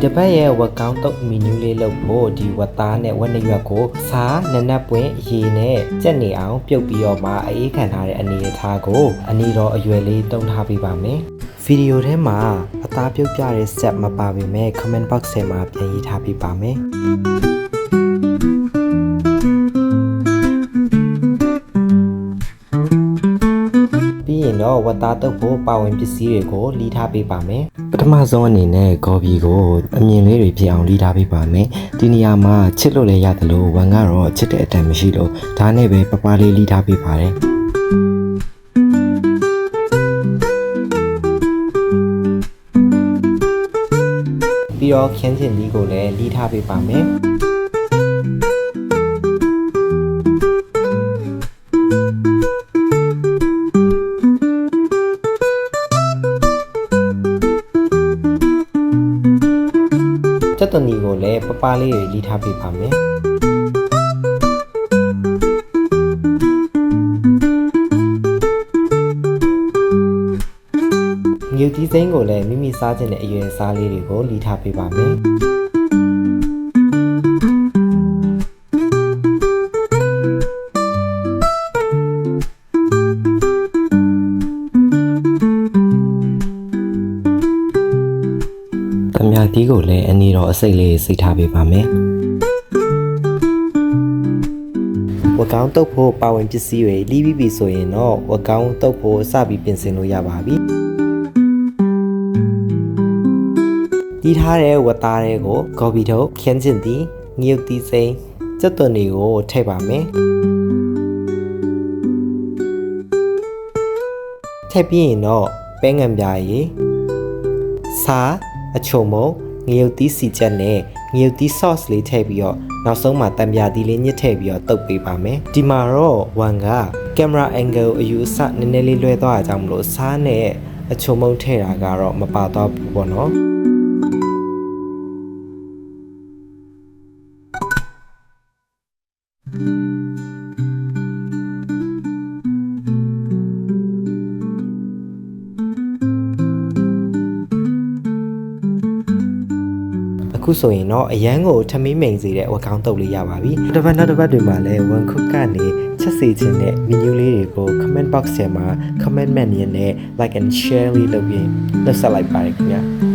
တပတ်ရဲ့ဝက်ကောင်းတုတ်မီနူးလေးလုပ်ဖို့ဒီဝက်သားနဲ့ဝက်နရွက်ကိုစားနနက်ပွင့်ရေနဲ့ကြက်နေအောင်ပြုတ်ပြီးတော့မှအေးခံထားတဲ့အနေအထားကိုအနီတော်အရွယ်လေးတုံးထားပေးပါမယ်ဗီဒီယိုထဲမှာအသားပြုတ်ပြတဲ့ step မပါပေမဲ့ comment box ထဲမှာပြန်ရေးထားပေးပါမယ်ပြီးရင်တော့ဝက်သားတုပ်ဖို့ပါဝင်ပစ္စည်းတွေကိုလီးထားပေးပါမယ်ပထမဆုံးအနေနဲ့ဂေါ်ဘီကိုအမြင်လေးတွေဖြစ်အောင်လီးထားပေးပါမယ်ဒီနေရာမှာချစ်လို့လည်းရတယ်လို့ဝမ်ကတော့ချစ်တဲ့အတန်မရှိလို့ဒါနဲ့ပဲပပလေးလီးထားပေးပါတယ်ပြီးတော့ခင်းစင်ဒီကိုလည်းလီးထားပေးပါမယ်ချက်သွန်ဒီကိုလည်းပပလေးတွေလီးထားပေးပါမယ်ငြူတီးစိမ်းကိုလည်းမိမိစားခြင်းတဲ့အရွယ်စားလေးတွေကိုလီးထားပေးပါမယ်တမယာတီးကိုလည်းအနီတော်အစိတ်လေးစိတ်ထားပေးပါမယ်ဝက်ကောင်းတုပ်ဖို့ပါဝင်ပစ္စည်းတွေလီးပြီးပြီဆိုရင်တော့ဝက်ကောင်းတုပ်ဖို့စပြီးပြင်ဆင်လို့ရပါပြီတီးထားတဲ့ဝက်သားတွေကိုဂေါ်ဘီထုတ်ခင်းကျင်တီးငြုတ်တီးစိမ်းကြက်သွန်တွေကိုထည့်ပါမယ်ထည့်ပြီးရင်တော့ပဲငံပြားရည်စားအချုံမုံငရုတ်သီးစီချက်နဲ့ငရုတ်သီး sauce လေးထည့်ပြီးတော့နောက်ဆုံးမှာတံပြာသီးလေးညှစ်ထည့်ပြီးတော့တုပ်ပေးပါမယ်ဒီမှာတော့ဝမ်က camera angle အယူအဆနည်းနည်းလေးလွဲသွားတာကြောင့်မလို့စားနဲ့အချုံမုံထည့်တာကတော့မပါတော့ဘူးပေါ့နော်အခုဆိုရင်တော့အရန်ကိုထမင်းမိန်စေတဲ့ဝက်ကောင်းတုပ်လေးရပါပြီ။နောက်တစ်ပတ်တွေမှာလည်းone cook ကနေချက်စီခြင်းတဲ့ menu လေးတွေကို comment box ထဲမှာ comment မဲ့နေနဲ့ like and share လေးလုပ်ပြီးနှုတ်ဆက်လိုက်ပါရခင်ဗျာ။